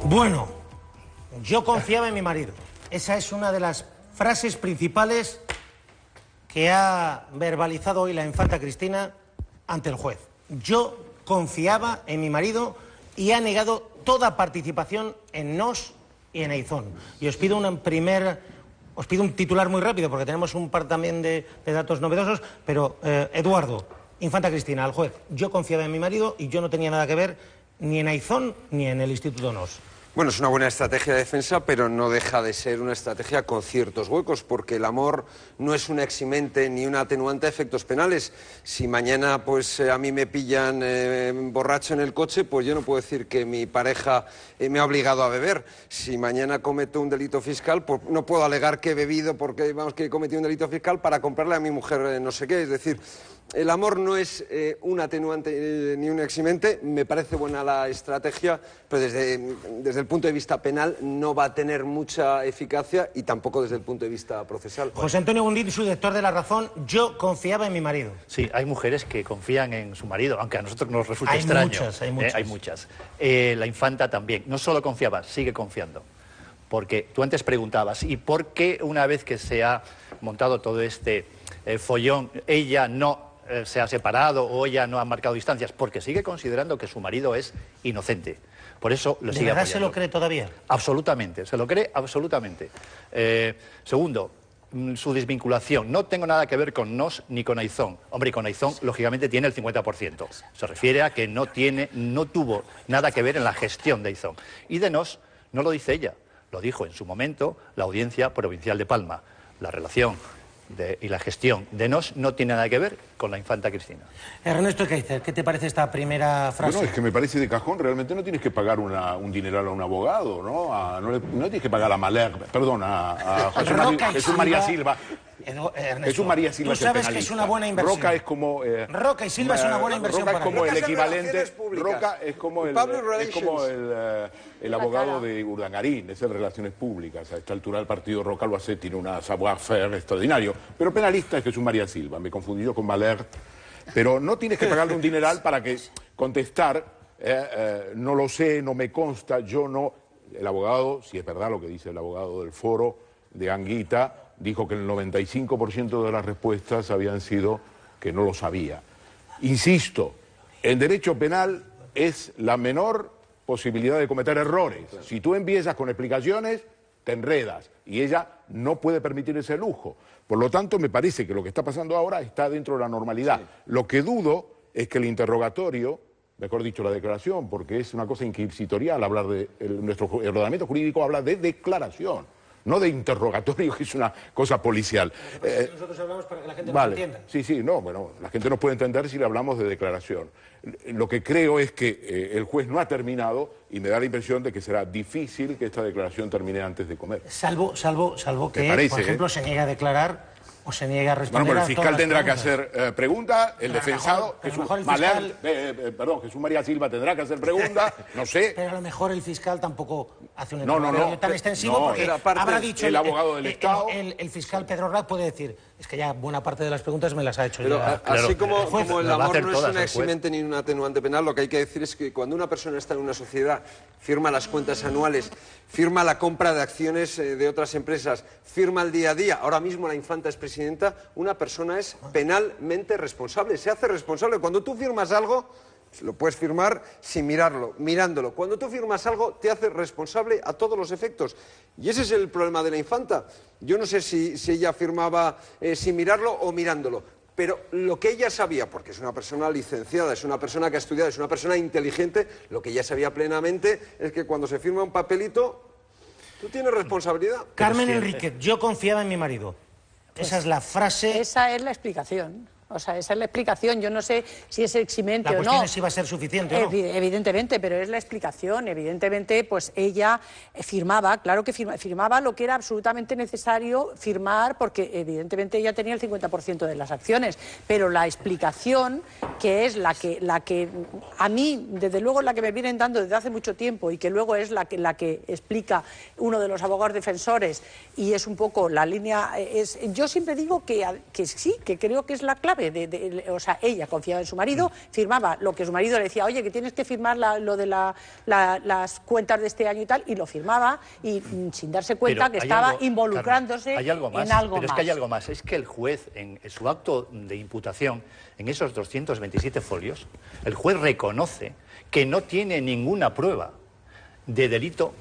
Bueno, yo confiaba en mi marido. Esa es una de las frases principales que ha verbalizado hoy la infanta Cristina ante el juez. Yo confiaba en mi marido y ha negado toda participación en NOS y en Aizón. Y os pido un titular muy rápido porque tenemos un par también de datos novedosos, pero Eduardo, infanta Cristina, al juez, yo confiaba en mi marido y yo no tenía nada que ver ni en Aizón ni en el Instituto NOS. Bueno, es una buena estrategia de defensa, pero no deja de ser una estrategia con ciertos huecos, porque el amor no es un eximente ni un atenuante a efectos penales. Si mañana pues a mí me pillan borracho en el coche, pues yo no puedo decir que mi pareja me ha obligado a beber. Si mañana cometo un delito fiscal, pues no puedo alegar que he bebido porque que he cometido un delito fiscal para comprarle a mi mujer no sé qué. Es decir, el amor no es un atenuante ni un eximente. Me parece buena la estrategia, pero desde el punto de vista penal no va a tener mucha eficacia y tampoco desde el punto de vista procesal. José Antonio Gundín, su director de La Razón, yo confiaba en mi marido. Sí, hay mujeres que confían en su marido, aunque a nosotros nos resulta extraño. Hay muchas. La infanta también. No solo confiaba, sigue confiando. Porque tú antes preguntabas, ¿y por qué una vez que se ha montado todo este follón, ella no se ha separado o ella no ha marcado distancias? Porque sigue considerando que su marido es inocente. Por eso lo sigue apoyando. ¿De verdad se lo cree todavía? Absolutamente, se lo cree absolutamente. Segundo, su desvinculación. No tengo nada que ver con NOS ni con Aizón. Hombre, y con Aizón, lógicamente, tiene el 50%. Se refiere a que no tuvo nada que ver en la gestión de Aizón. Y de NOS no lo dice ella, lo dijo en su momento la Audiencia Provincial de Palma. La relación y la gestión de NOS no tiene nada que ver con la infanta Cristina. Ernesto Kaiser, ¿qué te parece esta primera frase? Bueno, es que me parece de cajón. Realmente no tienes que pagar un dineral a un abogado, ¿no? No tienes que pagar a Maler, perdón, a Jesús María Silva. Jesús María Silva. Tú sabes que es una buena inversión. Roca es como... Roca y Silva es una buena inversión. Roca es como el equivalente... Roca es como el abogado de Urdangarín, es el Relaciones Públicas. A esta altura el partido Roca lo hace, tiene una savoir-faire extraordinario. Pero penalista es Jesús María Silva. Me he confundido con Valer. Pero no tienes que pagarle un dineral para que contestar, no lo sé, no me consta, yo no... El abogado, si es verdad lo que dice el abogado del foro de Anguita, dijo que el 95% de las respuestas habían sido que no lo sabía. Insisto, en derecho penal es la menor posibilidad de cometer errores. Si tú empiezas con explicaciones, te enredas, y ella no puede permitir ese lujo. Por lo tanto, me parece que lo que está pasando ahora está dentro de la normalidad. Sí. Lo que dudo es que el interrogatorio, mejor dicho, la declaración, porque es una cosa inquisitorial hablar de... nuestro ordenamiento jurídico habla de declaración, no de interrogatorio, que es una cosa policial. Nosotros hablamos para que la gente nos entienda. Sí, no, bueno, la gente nos puede entender si le hablamos de declaración. Lo que creo es que el juez no ha terminado y me da la impresión de que será difícil que esta declaración termine antes de comer. Salvo que, por ejemplo, se niegue a declarar o se niega a responder. Bueno, pero el fiscal tendrá que hacer pregunta, el defensado, Jesús María Silva tendrá que hacer pregunta, no sé. Pero a lo mejor el fiscal tampoco hace un interrogatorio tan extensivo porque habrá dicho el abogado del Estado. El fiscal Pedro Rack puede decir, es que ya buena parte de las preguntas me las ha hecho pero ya. Así como el amor no es un eximente ni un atenuante penal, lo que hay que decir es que cuando una persona está en una sociedad, firma las cuentas anuales, firma la compra de acciones de otras empresas, firma el día a día, ahora mismo la infanta es presidenta, una persona es penalmente responsable, se hace responsable. Cuando tú firmas algo, lo puedes firmar sin mirándolo. Cuando tú firmas algo, te hace responsable a todos los efectos. Y ese es el problema de la infanta. Yo no sé si ella firmaba sin mirarlo o mirándolo. Pero lo que ella sabía, porque es una persona licenciada, es una persona que ha estudiado, es una persona inteligente, lo que ella sabía plenamente es que cuando se firma un papelito, tú tienes responsabilidad. Carmen Enríquez, yo confiaba en mi marido. Esa es la frase. Esa es la explicación. O sea, esa es la explicación. Yo no sé si es eximente o no. La cuestión es si va a ser suficiente o no. Evidentemente, pero es la explicación. Evidentemente, pues ella firmaba, claro que firmaba lo que era absolutamente necesario firmar, porque evidentemente ella tenía el 50% de las acciones. Pero la explicación, que es la que a mí, desde luego, es la que me vienen dando desde hace mucho tiempo y que luego es la que explica uno de los abogados defensores y es un poco la línea... yo siempre digo que sí, que creo que es la clave. sabe, o sea, ella confiaba en su marido, firmaba lo que su marido le decía, oye, que tienes que firmar lo de las cuentas de este año y tal, y lo firmaba, y sin darse cuenta que estaba involucrándose en algo más. Pero es que hay algo más, es que el juez, en su acto de imputación, en esos 227 folios, el juez reconoce que no tiene ninguna prueba de delito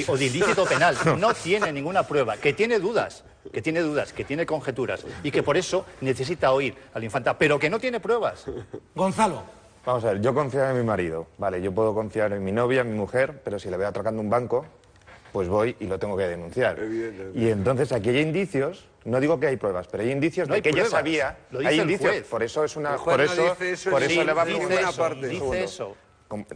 o de ilícito penal, no tiene ninguna prueba, que tiene dudas, que tiene conjeturas y que por eso necesita oír a la infanta, pero que no tiene pruebas. Gonzalo. Vamos a ver, yo confío en mi marido, vale, yo puedo confiar en mi novia, en mi mujer, pero si le veo atracando un banco, pues voy y lo tengo que denunciar. Y entonces aquí hay indicios, no digo que hay pruebas, pero hay indicios de que ella sabía, hay indicios, por eso es una, por eso le va a preguntar. Dice eso.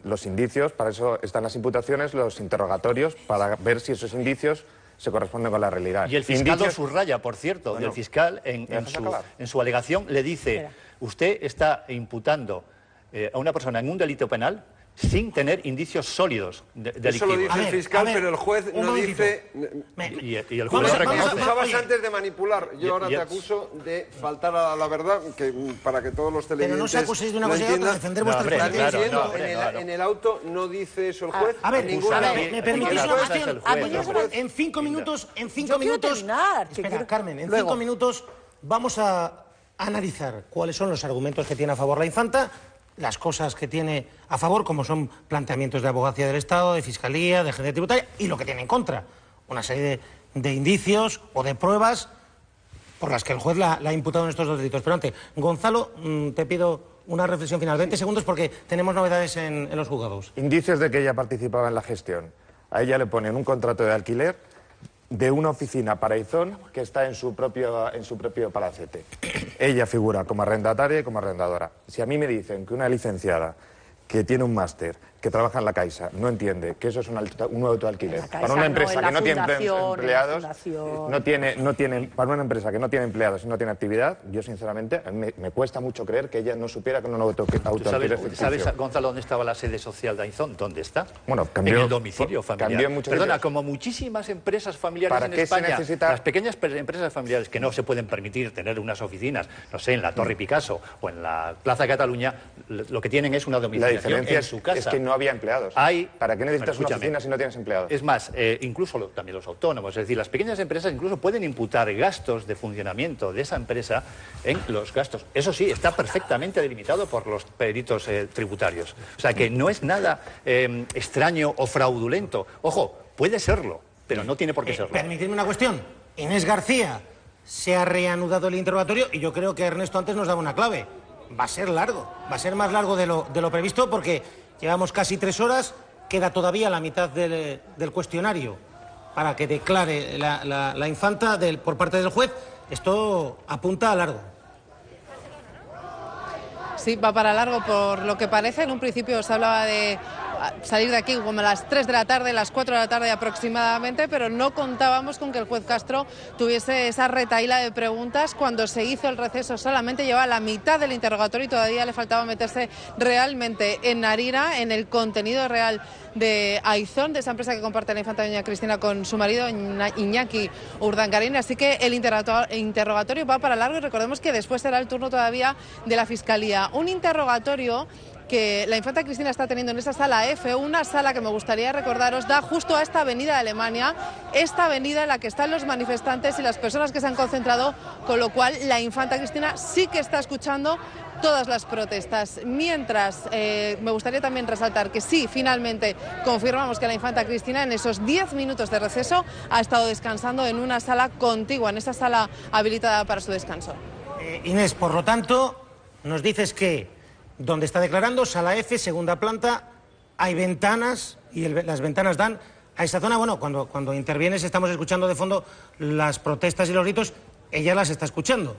Los indicios, para eso están las imputaciones, los interrogatorios, para ver si esos indicios se corresponden con la realidad. Y el fiscal lo subraya, por cierto, el fiscal en su alegación le dice, usted está imputando a una persona en un delito penal sin tener indicios sólidos delictivos. Eso lo dice el fiscal, pero el juez no dice... Y el juez lo reconoce. Acusabas antes de manipular. Yo ahora te acuso de faltar a la verdad, para que todos los televidentes... Pero no os acuséis de una cosa para defender vuestra posición. En el auto no dice eso el juez. A ver, ¿me permitís una cuestión? En 5 minutos... Espera, Carmen, en 5 minutos vamos a analizar cuáles son los argumentos que tiene a favor la infanta, las cosas que tiene a favor, como son planteamientos de abogacía del Estado, de Fiscalía, de Agencia Tributaria, y lo que tiene en contra. Una serie de indicios o de pruebas por las que el juez la ha imputado en estos dos delitos. Pero antes, Gonzalo, te pido una reflexión final. 20 segundos porque tenemos novedades en los juzgados. Indicios de que ella participaba en la gestión. A ella le ponen un contrato de alquiler de una oficina para Aizón que está en su propio palacete. Ella figura como arrendataria y como arrendadora. Si a mí me dicen que una licenciada que tiene un máster, que trabaja en la Caixa, no entiende que eso es un autoalquiler para una empresa que no tiene empleados, para una empresa que no tiene empleados y no tiene actividad, yo sinceramente me cuesta mucho creer que ella no supiera que un autoalquiler ficticio. ¿Sabes, Gonzalo, dónde estaba la sede social de Aizón? ¿Dónde está? Bueno, cambió, en el domicilio familiar. Perdona, como muchísimas empresas familiares en España, las pequeñas empresas familiares que no se pueden permitir tener unas oficinas, no sé, en la Torre Picasso o en la Plaza de Cataluña, lo que tienen es una domiciliación en su casa. Es que no había empleados. ¿Para qué necesitas una oficina si no tienes empleados? Es más, incluso también los autónomos, es decir, las pequeñas empresas incluso pueden imputar gastos de funcionamiento de esa empresa en los gastos. Eso sí, está perfectamente delimitado por los peritos tributarios. O sea que no es nada extraño o fraudulento. Ojo, puede serlo, pero no tiene por qué serlo. Permitidme una cuestión. Inés García, se ha reanudado el interrogatorio y yo creo que Ernesto antes nos daba una clave. Va a ser largo, va a ser más largo de lo previsto porque llevamos casi 3 horas, queda todavía la mitad del cuestionario para que declare la infanta por parte del juez. Esto apunta a largo. Sí, va para largo por lo que parece. En un principio se hablaba de salir de aquí como a las 3 de la tarde, las 4 de la tarde aproximadamente, pero no contábamos con que el juez Castro tuviese esa retahíla de preguntas. Cuando se hizo el receso solamente llevaba la mitad del interrogatorio y todavía le faltaba meterse realmente en harina, en el contenido real de Aizón, de esa empresa que comparte la infanta doña Cristina con su marido Iñaki Urdangarín. Así que el interrogatorio va para largo y recordemos que después será el turno todavía de la Fiscalía. Un interrogatorio que la infanta Cristina está teniendo en esa sala F, una sala que me gustaría recordaros da justo a esta avenida de Alemania, esta avenida en la que están los manifestantes y las personas que se han concentrado, con lo cual la infanta Cristina sí que está escuchando todas las protestas. Mientras, me gustaría también resaltar que sí, finalmente confirmamos que la infanta Cristina en esos 10 minutos de receso ha estado descansando en una sala contigua, en esa sala habilitada para su descanso. Inés, por lo tanto, nos dices que donde está declarando, sala F, segunda planta, hay ventanas y las ventanas dan a esa zona. Bueno, cuando intervienes estamos escuchando de fondo las protestas y los gritos, ella las está escuchando.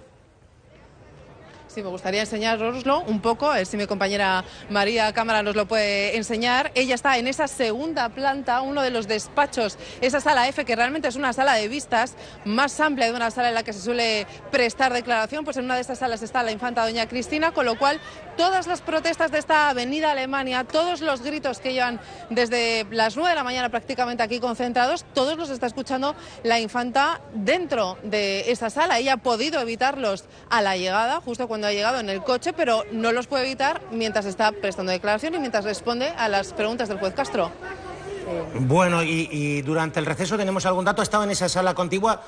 Sí, me gustaría enseñároslo un poco, a ver si mi compañera María Cámara nos lo puede enseñar. Ella está en esa segunda planta, uno de los despachos, esa sala F, que realmente es una sala de vistas más amplia de una sala en la que se suele prestar declaración. Pues en una de estas salas está la infanta doña Cristina, con lo cual todas las protestas de esta avenida Alemania, todos los gritos que llevan desde las 9 de la mañana prácticamente aquí concentrados, todos los está escuchando la infanta dentro de esa sala. Ella ha podido evitarlos a la llegada, justo cuando ha llegado en el coche, pero no los puede evitar mientras está prestando declaración y mientras responde a las preguntas del juez Castro. Bueno, y durante el receso tenemos algún dato. Ha estado en esa sala contigua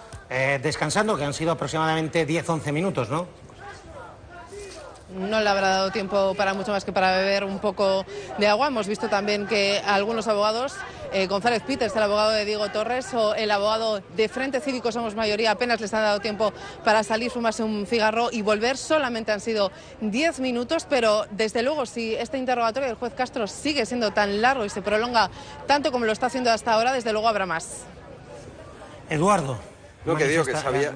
descansando, que han sido aproximadamente 10-11 minutos, ¿no? No le habrá dado tiempo para mucho más que para beber un poco de agua. Hemos visto también que algunos abogados, González Peters, el abogado de Diego Torres, o el abogado de Frente Cívico Somos Mayoría, apenas les han dado tiempo para salir, fumarse un cigarro y volver. Solamente han sido 10 minutos, pero desde luego si este interrogatorio del juez Castro sigue siendo tan largo y se prolonga tanto como lo está haciendo hasta ahora, desde luego habrá más. Eduardo. Lo que digo que sabía...